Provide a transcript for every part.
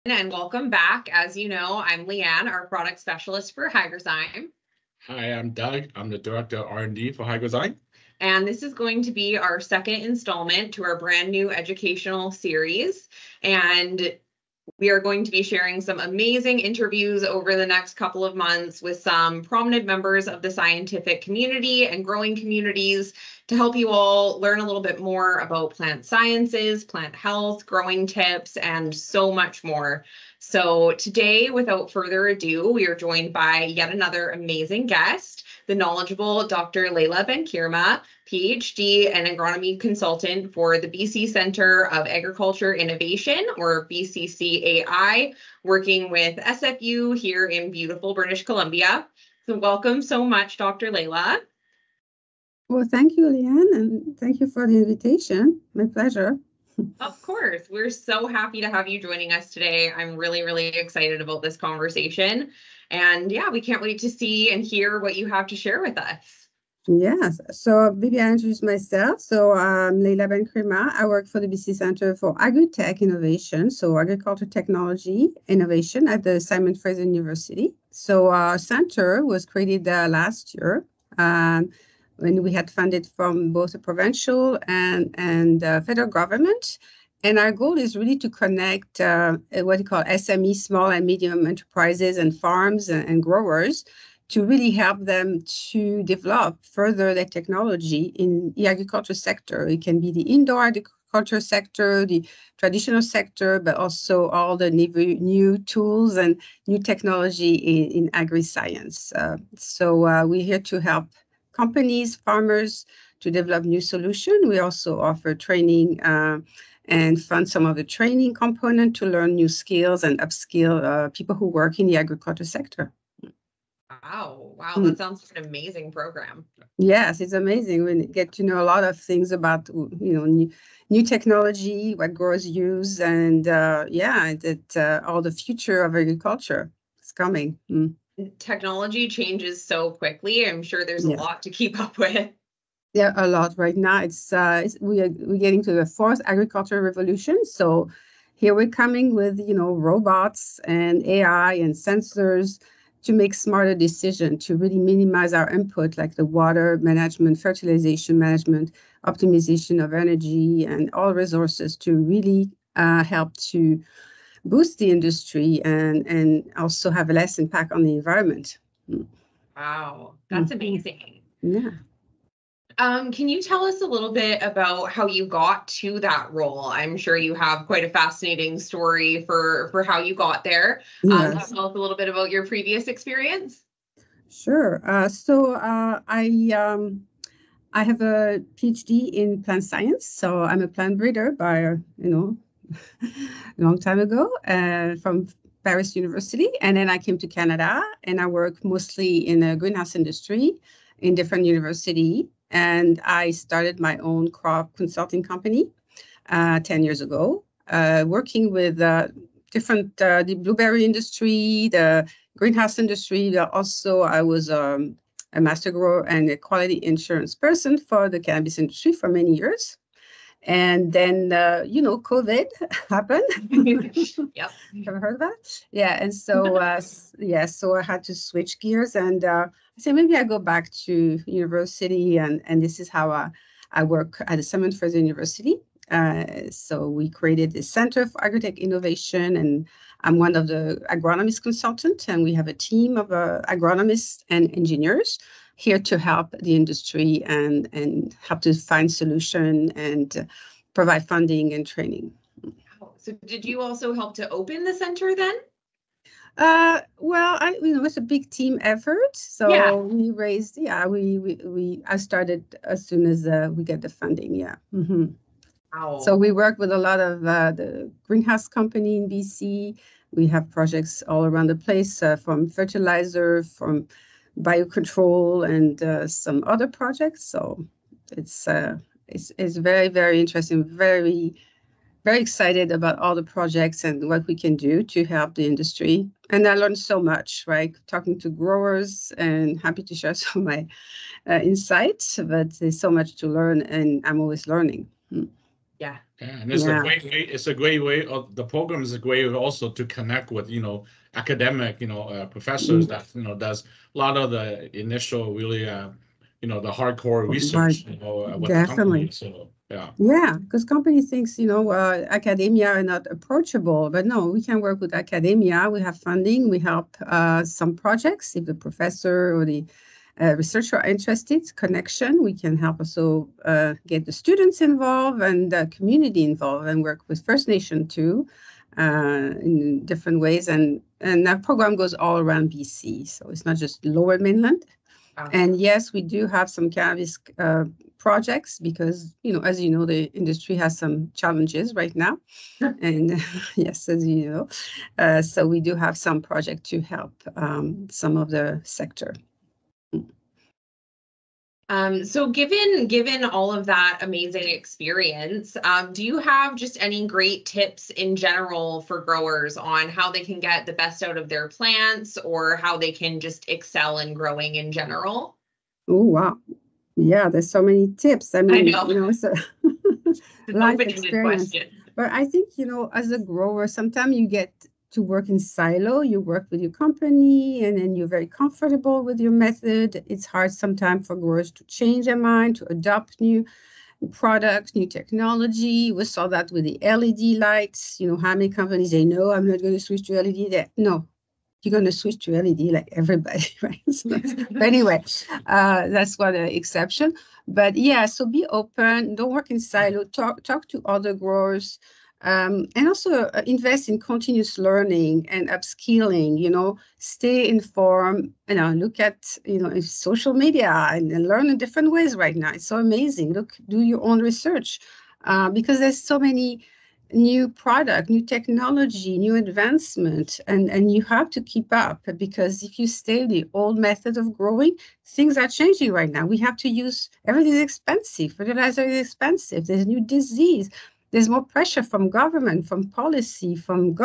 And welcome back. As you know, I'm Leanne, our product specialist for Hygrozyme. Hi, I'm Doug. I'm the Director of R&D for Hygrozyme. And this is going to be our second installment to our brand new educational series. And we are going to be sharing some amazing interviews over the next couple of months with some prominent members of the scientific community and growing communities to help you all learn a little bit more about plant sciences, plant health, growing tips, and so much more. So today, without further ado, we are joined by yet another amazing guest, the knowledgeable Dr. Laila Benkirma, PhD and agronomy consultant for the BC Centre of Agriculture Innovation, or BCCAI, working with SFU here in beautiful British Columbia. So welcome so much, Dr. Laila. Well, thank you, Leanne, and thank you for the invitation. My pleasure. Of course. We're so happy to have you joining us today. I'm really, really excited about this conversation. And yeah, we can't wait to see and hear what you have to share with us. Yes, so maybe I introduce myself. So I'm Laila Benkirma. I work for the BC Centre for Agri-Tech Innovation, so Agriculture Technology Innovation at the Simon Fraser University. So our center was created last year when we had funded from both the provincial and federal government. And our goal is really to connect what you call SME, small and medium enterprises and farms and growers, to really help them to develop further their technology in the agriculture sector. It can be the indoor agriculture sector, the traditional sector, but also all the new tools and new technology in agri-science. So we're here to help companies, farmers to develop new solutions. We also offer training and fund some of the training component to learn new skills and upskill people who work in the agriculture sector. Wow, that sounds like an amazing program. Yes, it's amazing. We get to know a lot of things about, new technology, what growers use, and all the future of agriculture is coming. Technology changes so quickly. I'm sure there's a lot to keep up with. Yeah, a lot right now. We're getting to the fourth agricultural revolution. So here we're coming with, robots and AI and sensors to make smarter decisions, to really minimize our input, like the water management, fertilization management, optimization of energy and all resources, to really help to boost the industry and also have less impact on the environment. Wow, that's amazing. Yeah. Can you tell us a little bit about how you got to that role? I'm sure you have quite a fascinating story for how you got there. Tell us a little bit about your previous experience. Sure. I have a PhD in plant science, so I'm a plant breeder by a long time ago from Paris University, and then I came to Canada, and I work mostly in the greenhouse industry in different universities. And I started my own crop consulting company 10 years ago, working with different the blueberry industry, the greenhouse industry. Also, I was a master grower and a quality insurance person for the cannabis industry for many years. And then, COVID happened. Yep. Ever heard of that? Yeah. And so, so I had to switch gears, and I said, maybe I go back to university. And this is how I work at the Simon Fraser University. So we created the Center for Agri-Tech Innovation, and I'm one of the agronomist consultants, and we have a team of agronomists and engineers here to help the industry and help to find solution and provide funding and training. So did you also help to open the center then? Well, it's a big team effort. So we raised, I started as soon as we get the funding. Yeah. Mm-hmm. Wow. So we work with a lot of the greenhouse company in BC. We have projects all around the place, from fertilizer, from biocontrol, and some other projects. So it's very, very interesting, very, very excited about all the projects and what we can do to help the industry. And I learned so much, right? Talking to growers, and happy to share some of my insights, but there's so much to learn, and I'm always learning. Yeah. And it's a great way. It's a great way of the program is a great way also to connect with academic professors that does a lot of the initial really the hardcore research with the company. So yeah, because company thinks academia are not approachable, but no, we can work with academia. We have funding. We help some projects if the professor or the researcher are interested. Connection. We can help also get the students involved and the community involved, and work with First Nation too in different ways. And that program goes all around BC, so it's not just Lower Mainland. And yes, we do have some cannabis projects because, as you know, the industry has some challenges right now. And yes, as you know, so we do have some projects to help some of the sector. So given all of that amazing experience, do you have just any great tips in general for growers on how they can get the best out of their plants or how they can just excel in growing in general? Oh, wow. Yeah, there's so many tips. I mean, it's a life experience. But I think, as a grower, sometimes you get to work in silo. You work with your company and then you're very comfortable with your method. It's hard sometimes for growers to change their mind, to adopt new products, new technology. We saw that with the LED lights. How many companies say, no, I'm not going to switch to LED. No, you're going to switch to LED like everybody, right? But anyway, that's one exception. But yeah, so be open. Don't work in silo. Talk to other growers. And also invest in continuous learning and upskilling, stay informed, look at, social media and learn in different ways right now. It's so amazing. Do your own research because there's so many new product, new technology, new advancement, and you have to keep up because if you stay the old method of growing, things are changing right now. We have to use, everything is expensive. Fertilizer is expensive. There's new disease. There's more pressure from government, from policy, from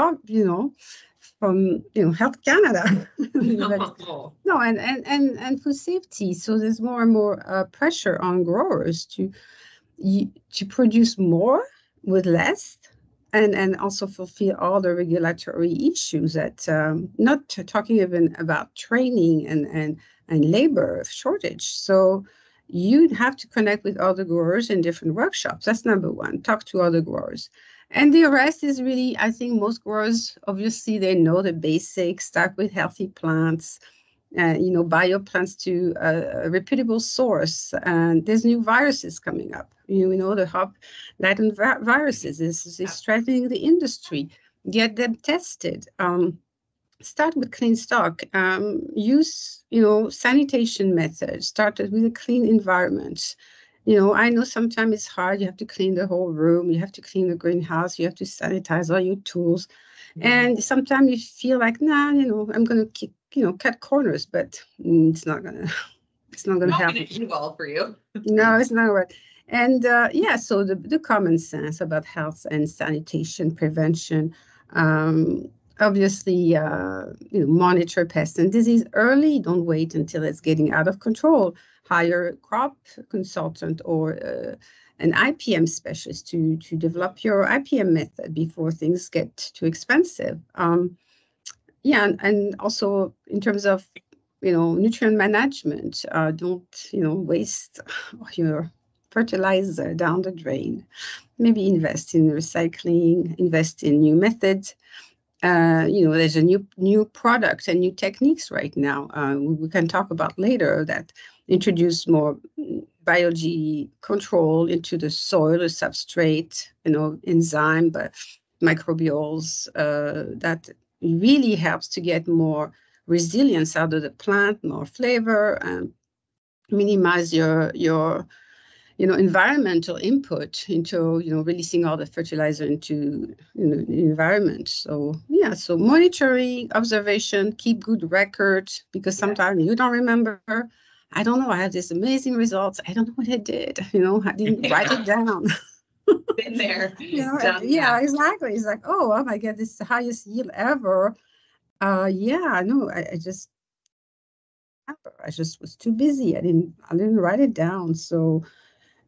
from Health Canada. No, and food safety. So there's more and more pressure on growers to produce more with less, and also fulfill all the regulatory issues that not talking even about training and labor shortage. So you'd have to connect with other growers in different workshops. That's number one. Talk to other growers. And the rest is really, I think most growers, obviously, they know the basics. Start with healthy plants, buy your plants to a reputable source. And there's new viruses coming up. The hop Latin viruses is threatening the industry. Get them tested. Start with clean stock. Use, sanitation methods. Start with a clean environment. I know sometimes it's hard. You have to clean the whole room. You have to clean the greenhouse. You have to sanitize all your tools. And sometimes you feel like, I'm going to cut corners, but it's not going to happen. It's not well for you. No, it's not right. And so the common sense about health and sanitation prevention. Obviously, monitor pests and disease early. Don't wait until it's getting out of control. Hire a crop consultant or an IPM specialist to develop your IPM method before things get too expensive. And also in terms of, nutrient management, don't, waste your fertilizer down the drain. Maybe invest in recycling, invest in new methods. There's a new product and new techniques right now. We can talk about later that introduce more biology control into the soil, the substrate, enzyme, but microbials that really helps to get more resilience out of the plant, more flavor, and minimize your environmental input into, releasing all the fertilizer into the environment. So, so monitoring, observation, keep good records, because sometimes you don't remember. I don't know, I have these amazing results. I don't know what I did. I didn't write it down. Been there. Exactly. It's like, oh my God, this is the highest yield ever. I just was too busy. I didn't write it down. So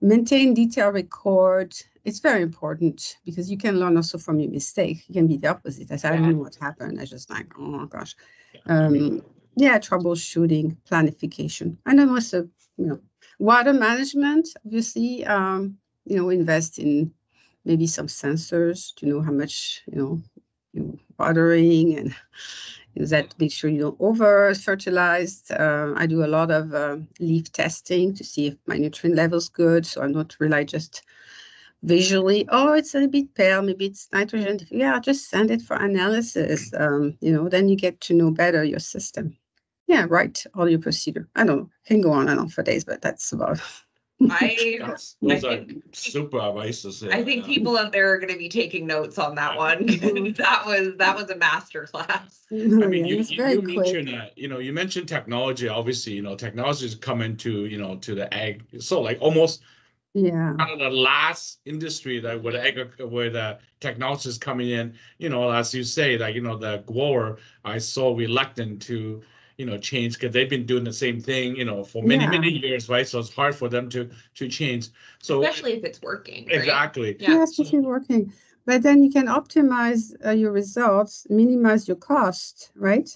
maintain detailed record it's very important because you can learn also from your mistake. You can be the opposite. I said, I don't know what happened. I just like, oh my gosh. Yeah, troubleshooting, planification. And then also, water management, obviously, invest in maybe some sensors to know how much, you're watering and that make sure you don't over fertilize. I do a lot of leaf testing to see if my nutrient level's good. So I'm not rely just visually, oh, it's a bit pale, maybe it's nitrogen. Yeah, just send it for analysis. Then you get to know better your system. Yeah, right. All your procedure. I don't know. Can go on and on for days, but that's about. Those are super advices. I think people out there are going to be taking notes on that one. that was a master class. I mean, you mentioned you mentioned technology. Obviously, technology is coming to to the ag. So like almost kind of the last industry that where the technology is coming in. As you say, like the grower I so reluctant to change because they've been doing the same thing, for many years, right? So it's hard for them to change. So especially if it's working. Right? Exactly. Yeah, especially working. But then you can optimize your results, minimize your cost, right?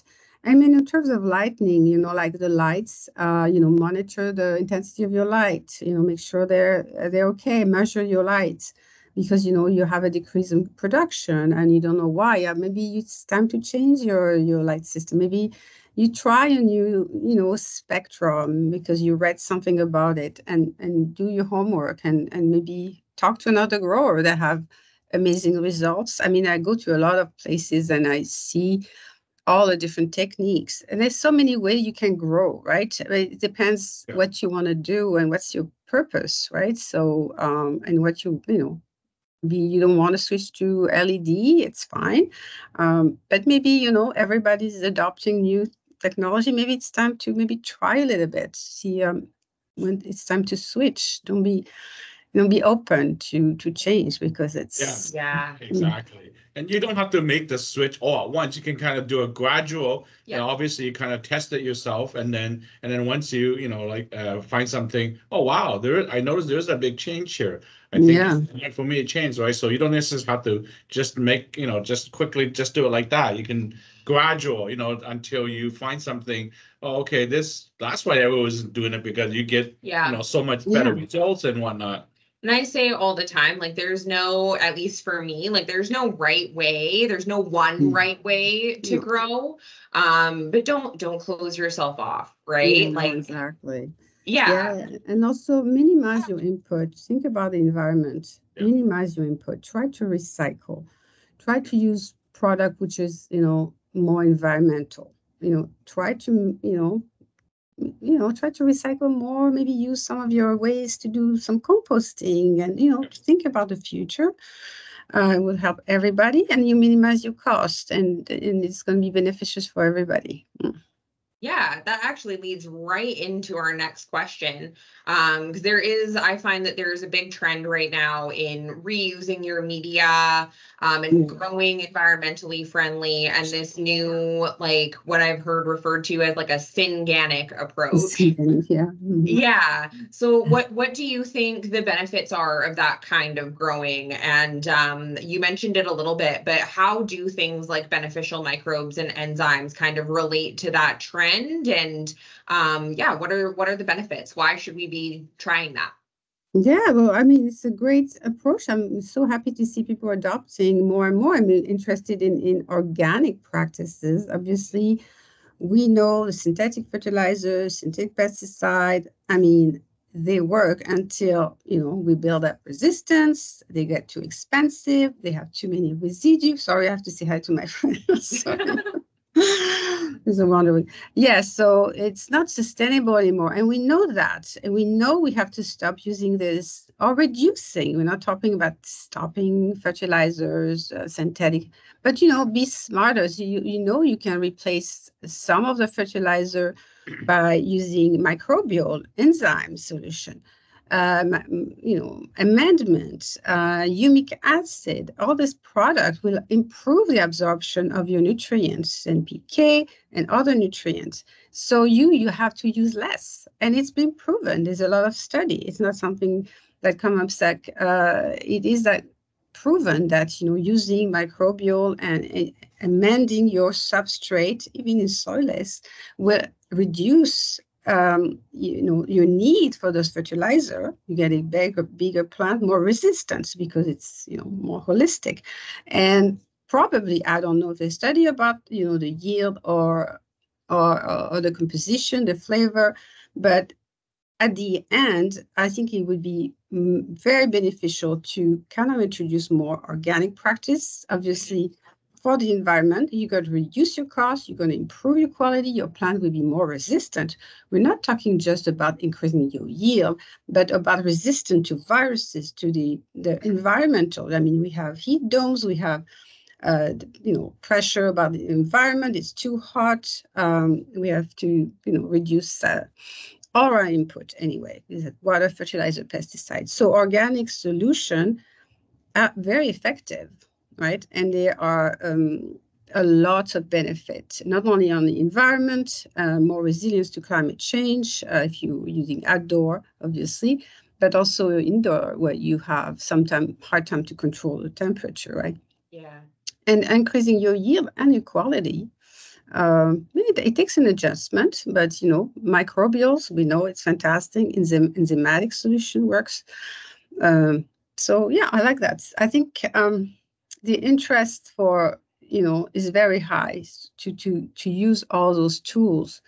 I mean, in terms of lighting, like the lights, monitor the intensity of your light, make sure they're okay, measure your lights. Because you have a decrease in production and you don't know why. Maybe it's time to change your light system. Maybe you try a new spectrum because you read something about it, and do your homework and maybe talk to another grower that have amazing results. I mean, I go to a lot of places and I see all the different techniques, and there's so many ways you can grow, right? It depends what you want to do and what's your purpose, right? So and what you don't want to switch to LED, it's fine. But maybe, everybody's adopting new technology. Maybe it's time to maybe try a little bit, see when it's time to switch. Don't be open to change because it's exactly. And you don't have to make the switch all at once. You can kind of do a gradual. Obviously you kind of test it yourself, and then once you find something, oh wow, I noticed there's a big change here. I think for me it changed, right? So you don't necessarily have to just make just quickly just do it like that. You can gradual until you find something. Oh, okay, that's why everyone was doing it, because you get so much better results and whatnot. And I say all the time, like, there's no, at least for me, like, there's no right way. There's no one right way to grow. But don't close yourself off, right? Exactly. Yeah. And also minimize your input. Think about the environment. Minimize your input. Try to recycle. Try to use product which is, more environmental. Try to, try to recycle more, maybe use some of your waste to do some composting and, think about the future. It will help everybody, and you minimize your cost, and it's going to be beneficial for everybody. Yeah, that actually leads right into our next question. Because I find that there's a big trend right now in reusing your media and growing environmentally friendly, and this new, like, what I've heard referred to as like a Syngenic approach. Yeah. So what do you think the benefits are of that kind of growing? And you mentioned it a little bit, but how do things like beneficial microbes and enzymes kind of relate to that trend? And what are the benefits? Why should we be trying that? Yeah, well, I mean, it's a great approach. I'm so happy to see people adopting more and more. I'm interested in organic practices. Obviously, we know the synthetic fertilizers, synthetic pesticide, I mean, they work until, we build up resistance, they get too expensive, they have too many residues. Sorry, I have to say hi to my friends. There's a wondering. So it's not sustainable anymore. And we know that. And we know we have to stop using this or reducing. We're not talking about stopping fertilizers, synthetic, but, be smarter. So you can replace some of the fertilizer by using microbial enzyme solution. Amendment, humic acid, all this product will improve the absorption of your nutrients, NPK and other nutrients. So you have to use less, and it's been proven. There's a lot of study. It's not something that come up, Zach, it is that proven that, using microbial and amending your substrate, even in soilless, will reduce your need for those fertilizer. You get a bigger plant, more resistance because it's more holistic. And probably, I don't know if they study about the yield or the composition, the flavor, but at the end, I think it would be very beneficial to kind of introduce more organic practice. Obviously, for the environment, you're going to reduce your costs, you're going to improve your quality, your plant will be more resistant. We're not talking just about increasing your yield, but about resistance to viruses, to the environmental. I mean, we have heat domes, we have pressure about the environment. It's too hot. We have to reduce all our input anyway, is it water, fertilizer, pesticides. So organic solution are very effective, right? And there are a lot of benefit, not only on the environment, more resilience to climate change, if you're using outdoor, obviously, but also indoor, where you have sometimes hard time to control the temperature, right? Yeah. And increasing your yield and your quality. It takes an adjustment, but microbials, we know it's fantastic. Enzymatic solution works. So yeah, I like that. I think the interest for is very high to use all those tools,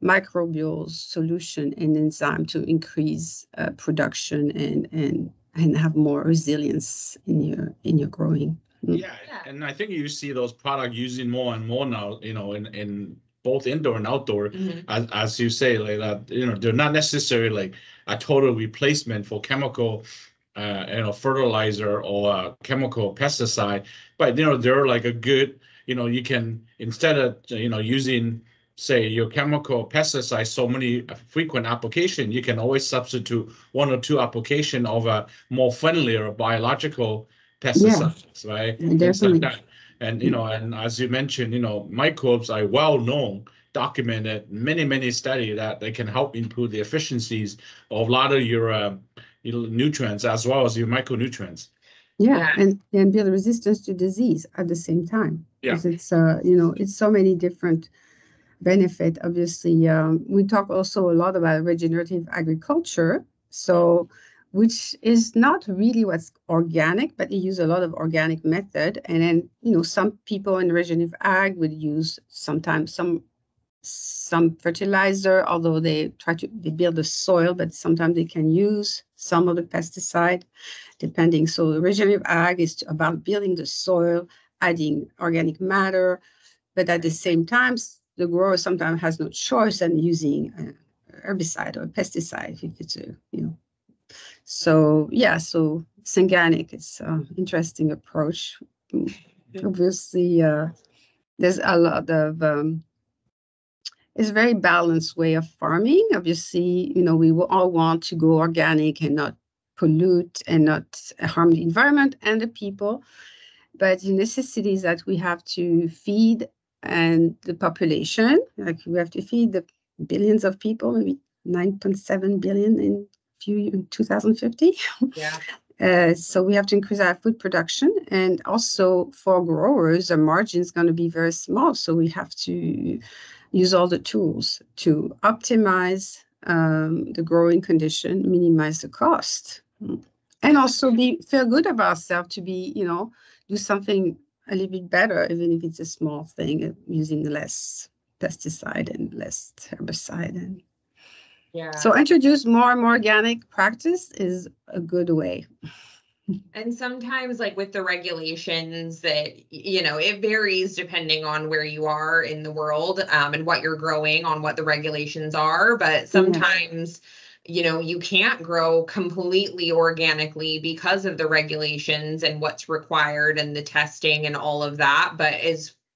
microbials, solution, and enzyme to increase production and have more resilience in your growing. Yeah, and I think you see those products using more and more now, in both indoor and outdoor, as you say, like that, they're not necessarily like a total replacement for chemical, fertilizer or a chemical pesticide, but they're like a good, you can, instead of using, say, your chemical pesticide so many frequent application, you can always substitute one or two application of a more friendlier biological pesticides, right? Things like that. And and as you mentioned, microbes are well known, documented, many studies that they can help improve the efficiencies of a lot of your nutrients as well as your micronutrients. Yeah, and build resistance to disease at the same time. Because it's it's so many different benefit. Obviously, we talk also a lot about regenerative agriculture. So which is not really what's organic, but they use a lot of organic method. And then, some people in regenerative ag would use sometimes some fertilizer, although they build the soil, but sometimes they can use some of the pesticide, depending. So the regenerative ag is about building the soil, adding organic matter, but at the same time, the grower sometimes has no choice than using herbicide or pesticide if it's So it's organic. It's an interesting approach. Obviously, there's a lot of it's a very balanced way of farming. Obviously, we will all want to go organic and not pollute and not harm the environment and the people. But the necessity is that we have to feed and the population, like we have to feed the billions of people, maybe 9.7 billion in 2050. Yeah. So we have to increase our food production, and also for growers, the margin is going to be very small. So we have to use all the tools to optimize the growing condition, minimize the cost, and also feel good about ourselves to be, do something a little bit better, even if it's a small thing, using less pesticide and less herbicide. So introduce more and more organic practice is a good way. And sometimes, like with the regulations, that it varies depending on where you are in the world, and what you're growing, on what the regulations are. But sometimes you can't grow completely organically because of the regulations and what's required and the testing and all of that, but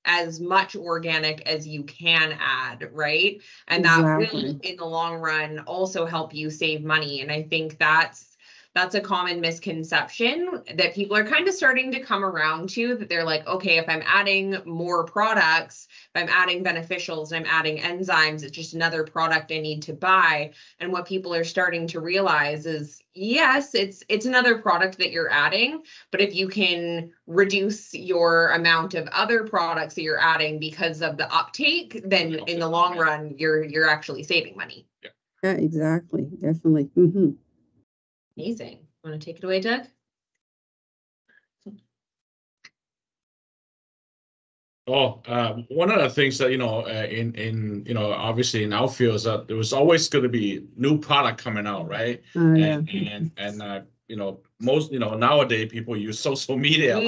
as much organic as you can add, right? And that will, in the long run, also help you save money. And I think that's that's a common misconception that people are kind of starting to come around to, that they're like, okay, if I'm adding more products, if I'm adding beneficials and I'm adding enzymes, it's just another product I need to buy. And what people are starting to realize is, yes, it's another product that you're adding, but if you can reduce your amount of other products that you're adding because of the uptake, then in the long run, you're actually saving money. Yeah, exactly. Definitely. Amazing. Want to take it away, Doug? One of the things that, obviously in our field is that there was always going to be new product coming out, right? Most, nowadays people use social media.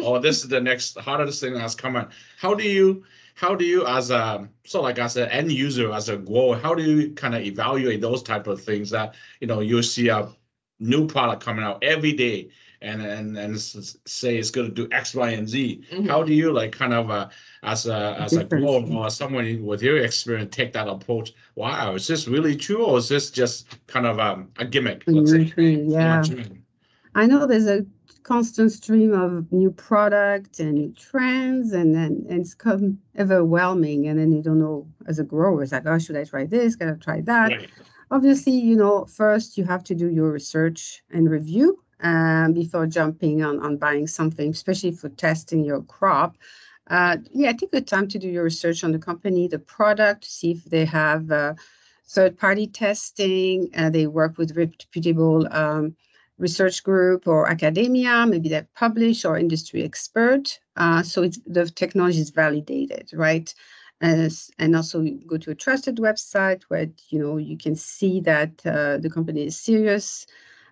Oh, this is the next hottest thing that's coming. How do you as as an end user, as a grower, how do you kind of evaluate those type of things that, you see a new product coming out every day and say it's going to do X, Y, and Z? How do you as a grower or as someone with your experience take that approach? Wow, is this really true, or is this just kind of a gimmick? Yeah. I know there's a constant stream of new products and new trends, and then it's come overwhelming, and then you don't know as a grower, it's like, oh, should I try this? Gotta try that. Right. Obviously, first you have to do your research and review before jumping on buying something, especially for testing your crop. Take the time to do your research on the company, the product, see if they have third-party testing. They work with reputable research group or academia, maybe they publish, or industry expert. So the technology is validated, right? And also you go to a trusted website where, you can see that the company is serious.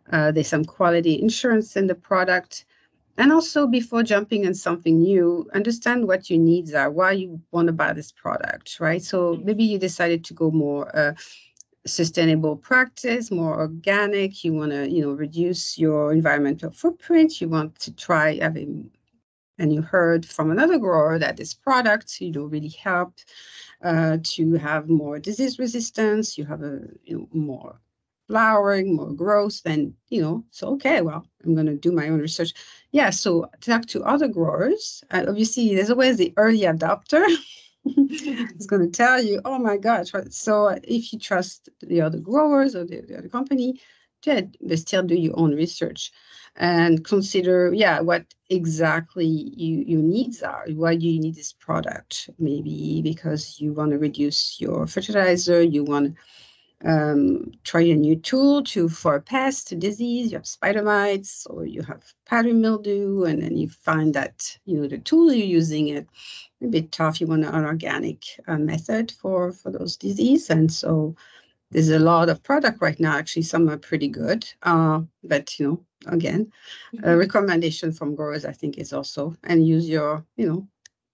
There's some quality insurance in the product. And also, before jumping on something new, understand what your needs are, why you want to buy this product, right? So maybe you decided to go more sustainable practice, more organic. You want to, reduce your environmental footprint. You want to try having, and you heard from another grower that this product, really helped to have more disease resistance. You have more flowering, more growth, then, so, okay, well, I'm going to do my own research. Yeah, so talk to other growers. Obviously, there's always the early adopter. It's going to tell you, oh my gosh. So if you trust the other growers or the other company, but still do your own research and consider, what exactly your needs are. Why do you need this product? Maybe because you want to reduce your fertilizer, you want to try a new tool for a pest disease, you have spider mites, or you have powdery mildew, and then you find that, the tool you're using it a bit tough. You want an organic method for those diseases. And so there's a lot of product right now. Actually, some are pretty good. But, again, a recommendation from growers, I think, is also, and use your,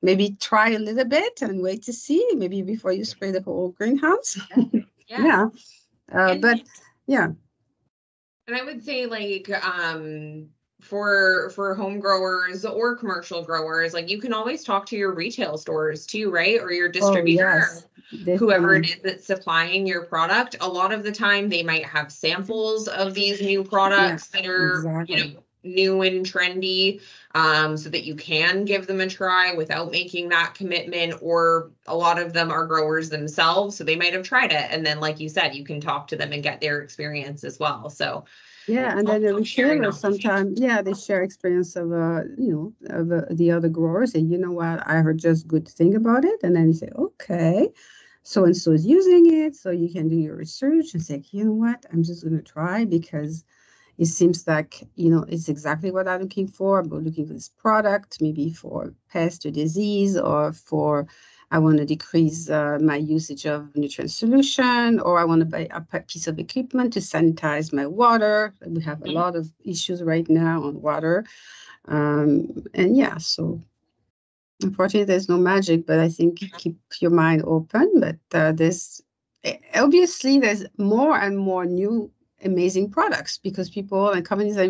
maybe try a little bit and wait to see, maybe before you spray the whole greenhouse. Yeah. But yeah. And I would say for home growers or commercial growers, you can always talk to your retail stores too, right? Or your distributor, whoever it is that's supplying your product. A lot of the time they might have samples of these new products that are, new and trendy, so that you can give them a try without making that commitment. Or a lot of them are growers themselves, so they might have tried it, and then, like you said, you can talk to them and get their experience as well. So and then the retailers sometimes, they share experience of the other growers, and what, I heard just good thing about it, and then you say, okay, so and so is using it, so you can do your research and say, you know what, I'm just going to try because it seems like, it's exactly what I'm looking for. I'm looking for this product, maybe for pest or disease, or for, I want to decrease my usage of nutrient solution, or I want to buy a piece of equipment to sanitize my water. We have a lot of issues right now on water. So unfortunately, there's no magic, but I think keep your mind open. But there's more and more new amazing products because people and companies are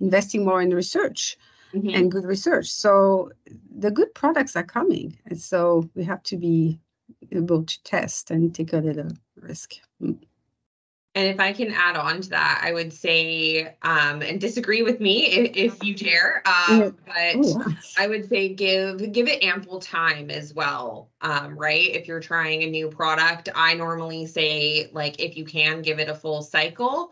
investing more in research and good research. So the good products are coming. And so we have to be able to test and take a little risk. And if I can add on to that, I would say, and disagree with me if you dare, but I would say give it ample time as well, right? If you're trying a new product, I normally say, like, if you can, give it a full cycle.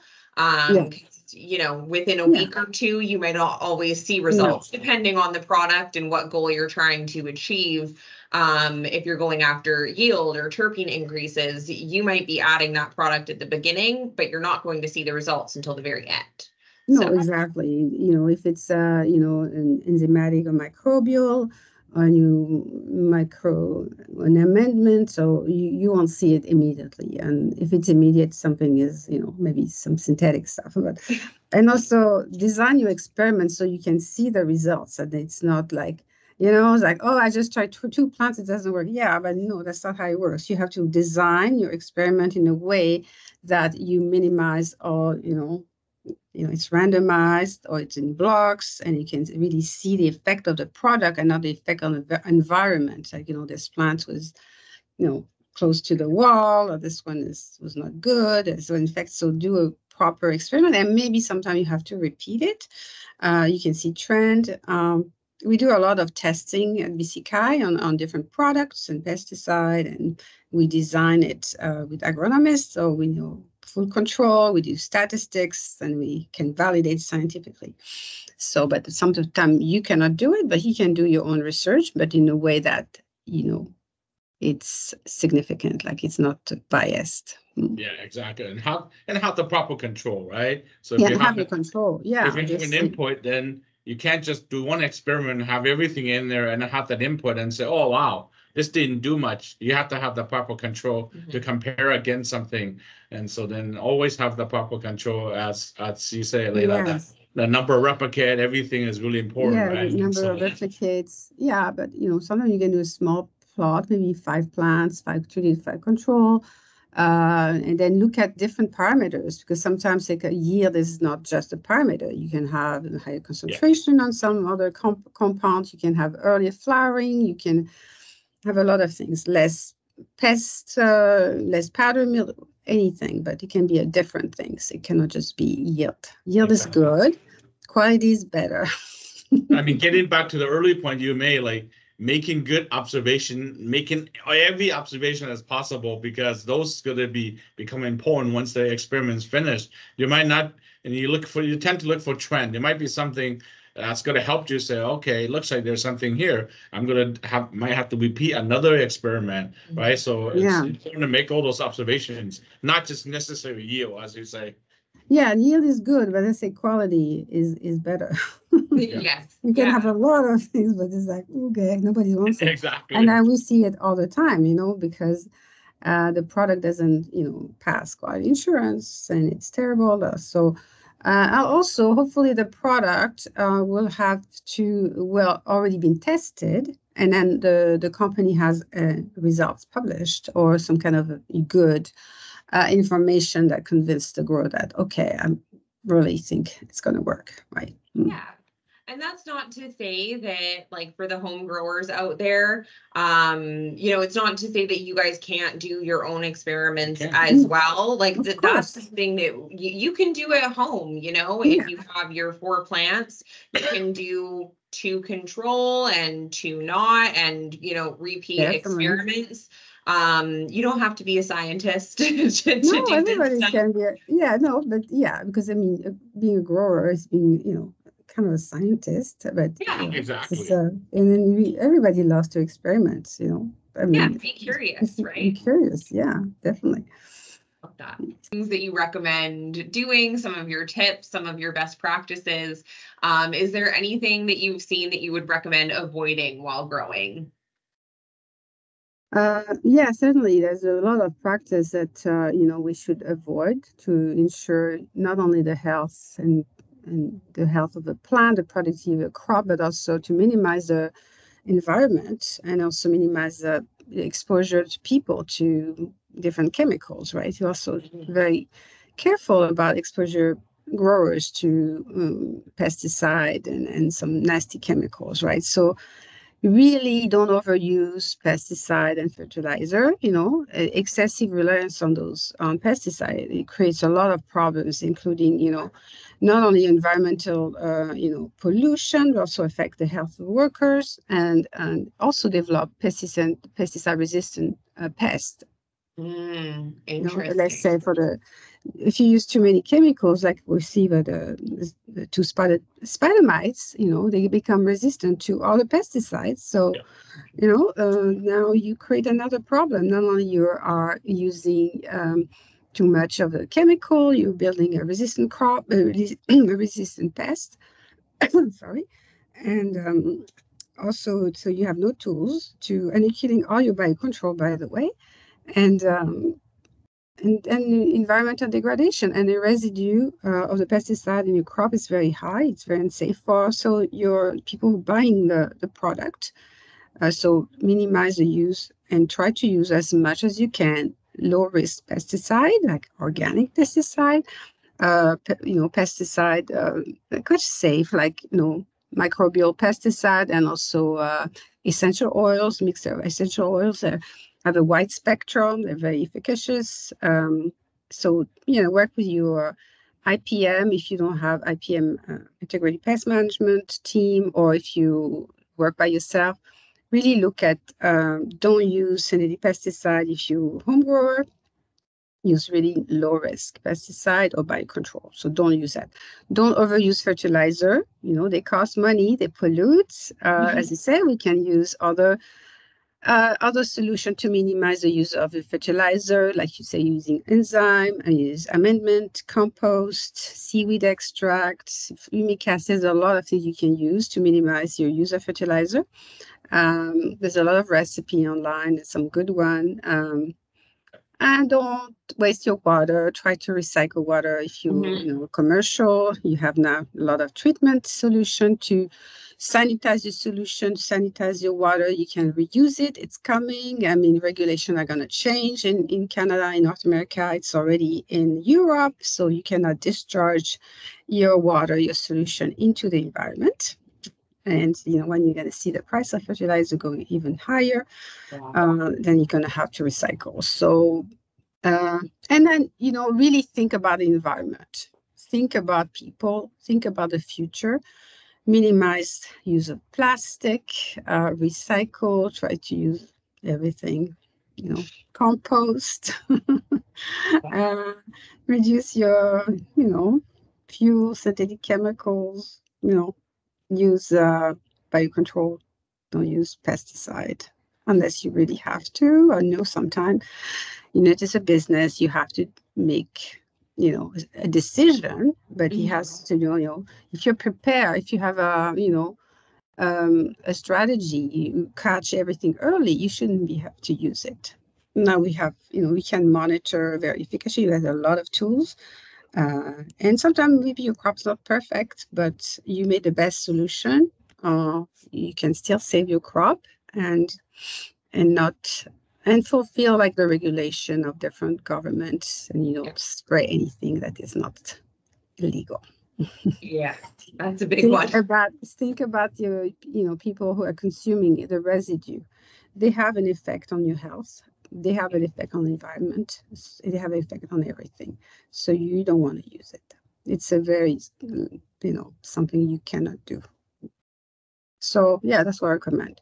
You know, within a week or two, you might not always see results, depending on the product and what goal you're trying to achieve. If you're going after yield or terpene increases, you might be adding that product at the beginning, but you're not going to see the results until the very end. No, exactly. You know, if it's you know, an enzymatic or microbial or an amendment, so you won't see it immediately. And if it's immediate, something is, you know, maybe some synthetic stuff. But and also design your experiments so you can see the results, and it's not like, you know, it's like, oh, I just tried two plants, it doesn't work. Yeah, but no, that's not how it works. You have to design your experiment in a way that you minimize all, you know, it's randomized or it's in blocks, and you can really see the effect of the product and not the effect on the environment. Like, you know, this plant was, you know, close to the wall, or this one was not good. So in fact, so do a proper experiment, and maybe sometimes you have to repeat it. You can see trend. We do a lot of testing at BCCAI on different products and pesticide, and we design it with agronomists, so we know full control, we do statistics, and we can validate scientifically. So, but sometimes you cannot do it, but you can do your own research, but in a way that, you know, it's significant, like it's not biased. Yeah, exactly. And have the proper control, right? So if you have the control, if you have an input, then you can't just do one experiment and have everything in there and have that input and say, oh, wow, this didn't do much. You have to have the proper control to compare against something. And so then always have the proper control, as you say, Laila, the number of replicate, everything is really important, right? The number of replicates. Yeah, but, you know, sometimes you can do a small plot, maybe 5 plants, 5 treated, 5 control, and then look at different parameters, because sometimes like a yield is not just a parameter. You can have a higher concentration on some other compounds. You can have earlier flowering. You can have a lot of things, less pest, less powder mill, anything, but it can be a different things. It cannot just be yield. Yield is good. Quality is better. I mean, getting back to the early point you made, like making good observation, making every observation as possible, because those going to become important once the experiment's finished. You might not, and you tend to look for trend. There might be something that's going to help you say, okay, it looks like there's something here. I'm going to might have to repeat another experiment, right? So it's important to make all those observations, not just necessarily yield, as you say. Yeah, yield is good, but I say quality is better. Yes. You can have a lot of things, but it's like, okay, nobody wants it. Exactly. And we see it all the time, you know, because the product doesn't, you know, pass quality insurance, and it's terrible. So also, hopefully the product will have already been tested, and then the company has results published, or some kind of good information that convinced the grower that, okay, I really think it's going to work, right? Yeah. And that's not to say that, like, for the home growers out there, you know, it's not to say that you guys can't do your own experiments as well. Like, that's something that you can do at home, you know. If you have your 4 plants, you can do 2 control and 2 not, and, you know, repeat experiments. You don't have to be a scientist to do this stuff. Can be because I mean, being a grower is being, you know, kind of a scientist, but exactly. And then everybody loves to experiment, you know. I mean, be curious, right? Be curious, definitely. Love that. Things that you recommend doing, some of your tips, some of your best practices. Is there anything that you've seen that you would recommend avoiding while growing? Certainly. There's a lot of practice that you know, we should avoid to ensure not only the health and the health of the plant, the productivity of the crop, but also to minimize the environment, and also minimize the exposure to people to different chemicals, right? You're also very careful about exposure growers to pesticide and some nasty chemicals, right? So really don't overuse pesticide and fertilizer. Excessive reliance on pesticide, it creates a lot of problems, including, not only environmental, pollution, but also affect the health of workers and also develop pesticide resistant pests. Interesting. Let's say if you use too many chemicals, like we see with the two spider mites, they become resistant to all the pesticides. So, now you create another problem. Not only you are using too much of the chemical, you're building a resistant crop, a resistant pest. Sorry, and also, so you have no tools and you're killing all your biocontrol, by the way, and environmental degradation, and the residue of the pesticide in your crop is very high. It's very unsafe for your people buying the product. So minimize the use and try to use as much as you can low risk pesticide, like organic pesticide, pesticide quite safe, like microbial pesticide, and also essential oils, mixture of essential oils. Have a wide spectrum. They're very efficacious. So, work with your IPM if you don't have IPM, integrated pest management team, or if you work by yourself. Really look at, don't use synthetic pesticide if you're home grower. Use really low risk pesticide or biocontrol. So don't use that. Don't overuse fertilizer. They cost money, they pollute. As I said, we can use other solution to minimize the use of the fertilizer, like you say, using enzyme, and use amendment, compost, seaweed extract, humic acid. There's a lot of things you can use to minimize your use of fertilizer. There's a lot of recipe online, there's some good one. And don't waste your water. Try to recycle water. If you commercial, you have now a lot of treatment solution to sanitize your solution, sanitize your water. You can reuse it. It's coming. I mean, regulations are going to change in Canada, in North America. It's already in Europe. So you cannot discharge your water, your solution into the environment. And, when you're going to see the price of fertilizer going even higher, then you're going to have to recycle. So, and then, really think about the environment. Think about people. Think about the future. Minimize use of plastic, recycle, try to use everything, compost, reduce your, fuel, synthetic chemicals, use biocontrol, don't use pesticide unless you really have to. I know sometimes, it is a business, you have to make, a decision, but he has to, if you're prepared, if you have a strategy, you catch everything early, you shouldn't have to use it. Now we have, we can monitor very efficiently. There's a lot of tools. And sometimes maybe your crop's not perfect, but you made the best solution. You can still save your crop and fulfill like the regulation of different governments, and spray anything that is not illegal. Yeah, that's a big one. Think about your people who are consuming the residue. They have an effect on your health. They have an effect on the environment. They have an effect on everything. So you don't want to use it. It's a very, something you cannot do. So yeah, that's what I recommend.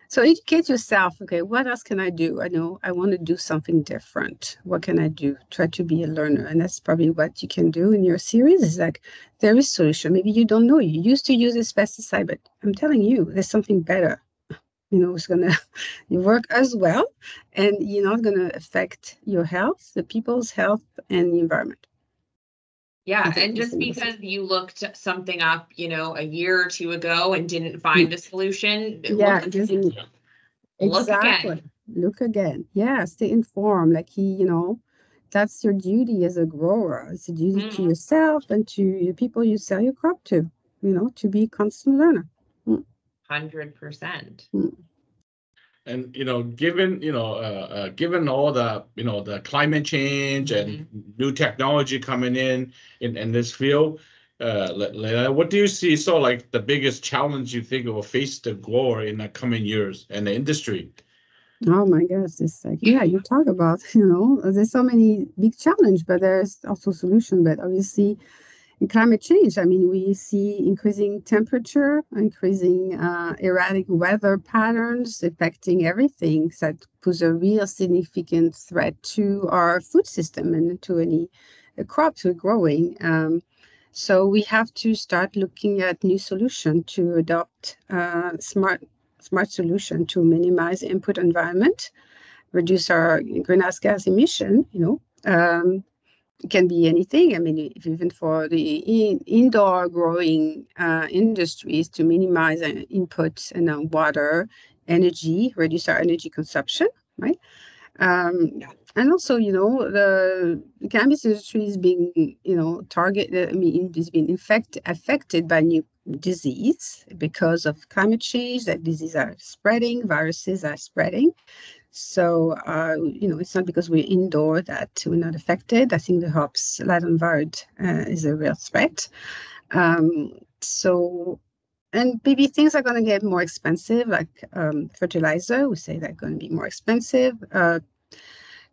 So educate yourself. Okay, what else can I do? I know I want to do something different. What can I do? Try to be a learner. And that's probably what you can do in your series. Is like, there is solution. Maybe you don't know. You used to use this pesticide, but I'm telling you, there's something better. It's going to work as well, and you're not going to affect your health, the people's health, and the environment. Yeah, and just because you looked something up, a year or two ago and didn't find a solution, look again. Look again. Yeah, stay informed. Like that's your duty as a grower. It's a duty to yourself and to the people you sell your crop to. To be a constant learner. 100%. And given given all the the climate change and new technology coming in this field, Laila, what do you see? So, like the biggest challenge you think will face the grower in the coming years and the industry? Oh my gosh, it's like, yeah, you talk about, there's so many big challenge, but there's also solution. But obviously, in climate change, I mean, we see increasing temperature, increasing erratic weather patterns affecting everything. So that poses a real significant threat to our food system and to any crops we're growing. So we have to start looking at new solution to adopt smart solution to minimize input environment, reduce our greenhouse gas emission. It can be anything. I mean, even for the indoor growing industries, to minimize input and water, energy, reduce our energy consumption, right? And also, the cannabis industry is being, targeted. I mean, it's been affected by new disease because of climate change. That diseases are spreading, viruses are spreading. So, it's not because we're indoor that we're not affected. I think the hops light environment is a real threat. And maybe things are going to get more expensive, like fertilizer. We say they're going to be more expensive.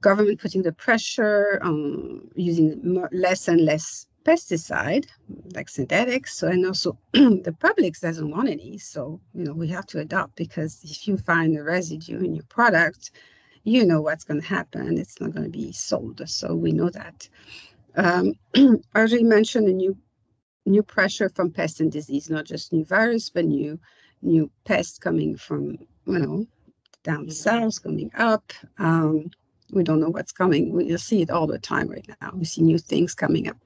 Government putting the pressure on using less and less pesticide, like synthetics. So, and also the public doesn't want any. So, we have to adopt, because if you find a residue in your product, you know what's going to happen. It's not going to be sold. So we know that. I already mentioned the new pressure from pests and disease, not just new virus, but new pests coming from, down south, coming up. We don't know what's coming. We see it all the time right now. We see new things coming up.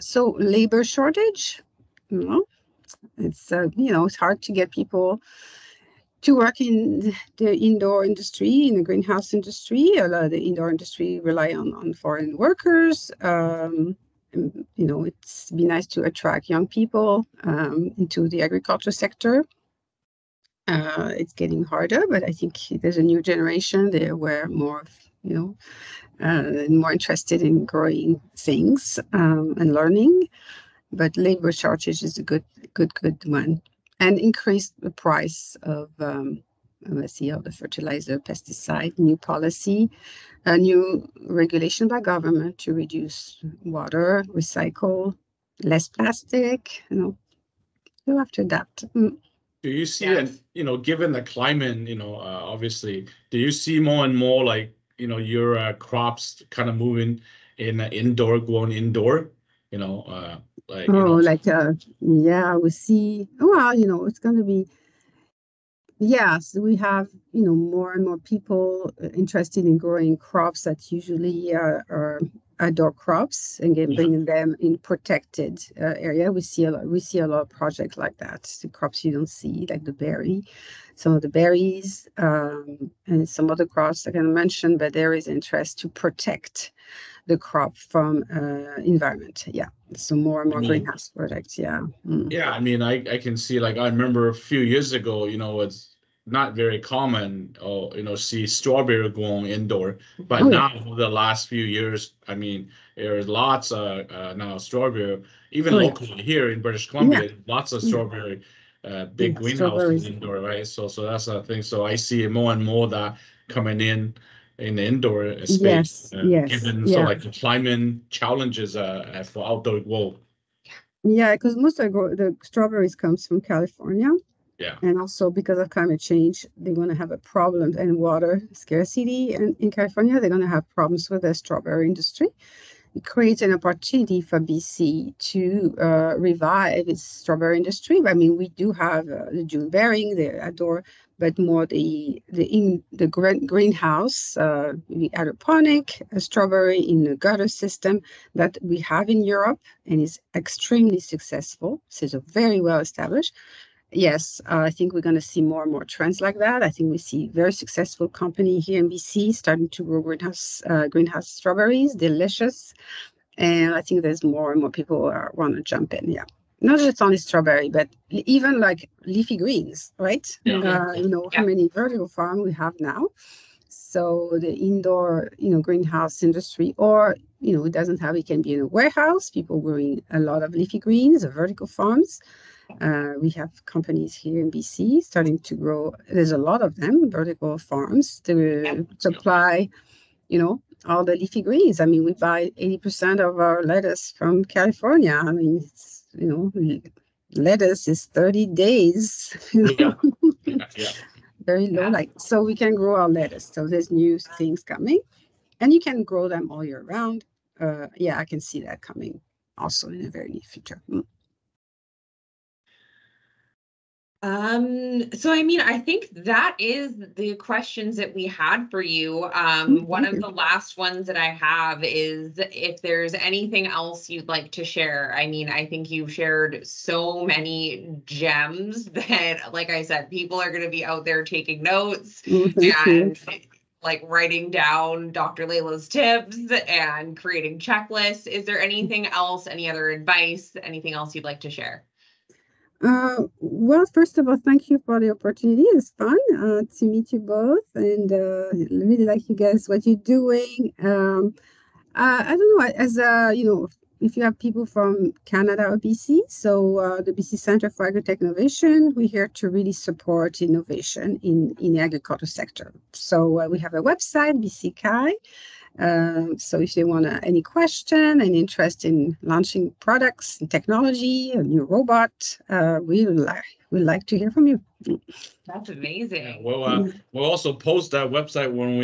So labor shortage, it's, it's hard to get people to work in the indoor industry, in the greenhouse industry. A lot of the indoor industry rely on foreign workers. It's be nice to attract young people into the agriculture sector. It's getting harder, but I think there's a new generation there where more, more interested in growing things and learning. But labor shortage is a good one, and increase the price of the fertilizer, pesticide, new policy, a new regulation by government to reduce water, recycle, less plastic. You have to adapt. Do you see, and given the climate, obviously, do you see more and more like your crops kind of moving in indoor, going indoor? We see. Well, it's going to be. Yes, we have more and more people interested in growing crops that usually are outdoor crops, and bringing them in protected area. We see a lot of projects like that. The crops you don't see, like some of the berries, and some other crops I can mention. But there is interest to protect the crop from environment. Yeah, so more and more greenhouse projects. Yeah. Yeah, I mean, I can see, like, I remember a few years ago, it's not very common, see strawberry growing indoor. But now, over the last few years, I mean, there's lots of now strawberry, even locally here in British Columbia, lots of strawberry, big greenhouses indoor, right? So that's a thing. So I see more and more that coming in the indoor space, given like the climate challenges for outdoor growth. Yeah, because most of the strawberries comes from California. Yeah. And also because of climate change, they're going to have a problem, and water scarcity. And in California, they're going to have problems with the strawberry industry. It creates an opportunity for BC to revive its strawberry industry. I mean, we do have the June bearing, the outdoor, but more the greenhouse, the hydroponic strawberry in the gutter system that we have in Europe, and is extremely successful. So it's very well established. Yes, I think we're going to see more and more trends like that. I think we see very successful company here in BC starting to grow greenhouse strawberries, delicious. And I think there's more and more people want to jump in. Yeah, not just only strawberry, but even like leafy greens, right? Yeah. How many vertical farms we have now. So the indoor, greenhouse industry, or, it doesn't have, it can be in a warehouse, people growing a lot of leafy greens or vertical farms. We have companies here in BC starting to grow. There's a lot of them, vertical farms to supply, all the leafy greens. I mean, we buy 80% of our lettuce from California. I mean, it's, lettuce is 30 days. Very low, so we can grow our lettuce. So there's new things coming, and you can grow them all year round. I can see that coming also in the very near future. So I mean, I think that is the questions that we had for you. One of the last ones that I have is if there's anything else you'd like to share. I mean, I think you've shared so many gems that, like I said, people are going to be out there taking notes and like writing down Dr. Laila's tips and creating checklists. Is there anything else, any other advice, anything else you'd like to share? Well, first of all, thank you for the opportunity. It's fun to meet you both, and really like you guys, what you're doing. I don't know, as if you have people from Canada or BC, so the BC Center for Agri-Tech Innovation, we're here to really support innovation in the agriculture sector. So we have a website, BCCAI. So if they want any question and interest in launching products and technology, a new robot, we'd like to hear from you. That's amazing. We'll also post that website when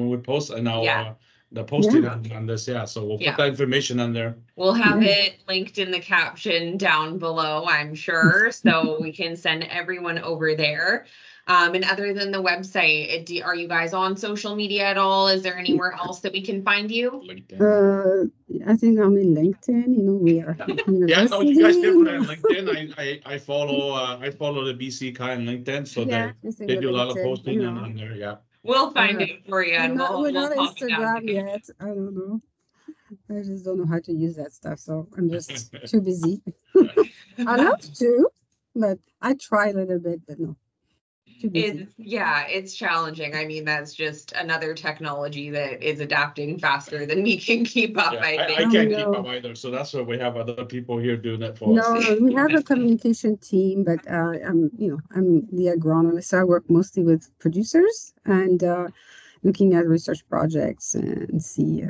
we post in our the posting on this. So we'll put that information on there. We'll have it linked in the caption down below, I'm sure, so we can send everyone over there. And other than the website, are you guys on social media at all? Is there anywhere else that we can find you? LinkedIn. I think I'm in LinkedIn. We are. No, you guys can put it on LinkedIn. I follow the BCCAI on LinkedIn, so they do a lot of posting on there. We'll find it for you, and we're not we'll Instagram yet. I don't know. I just don't know how to use that stuff, so I'm just too busy. I love to, but I try a little bit, but no. It's challenging. I mean, that's just another technology that is adapting faster than we can keep up. I can't keep up either, so that's why we have other people here doing that for us. No, we have a communication team, but I'm the agronomist, so I work mostly with producers and looking at research projects and see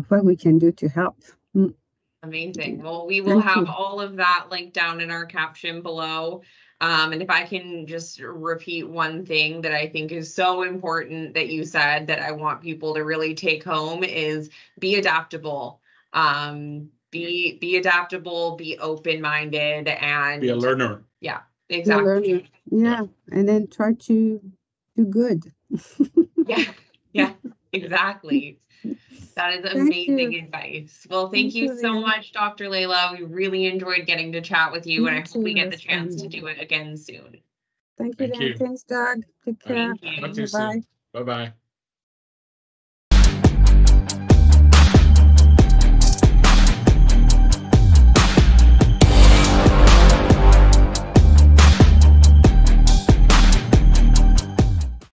what we can do to help. Amazing. Well, we will have all of that linked down in our caption below. And if I can just repeat one thing that I think is so important that you said that I want people to really take home is be adaptable. Be adaptable, be open-minded, and be a learner. Yeah, exactly. Yeah, and then try to do good. Yeah, exactly. That is amazing advice. Well, thank you so much, Dr. Laila. We really enjoyed getting to chat with you, and I hope we get the chance to do it again soon. Thank you. Thanks, Doug. Take care. Bye-bye.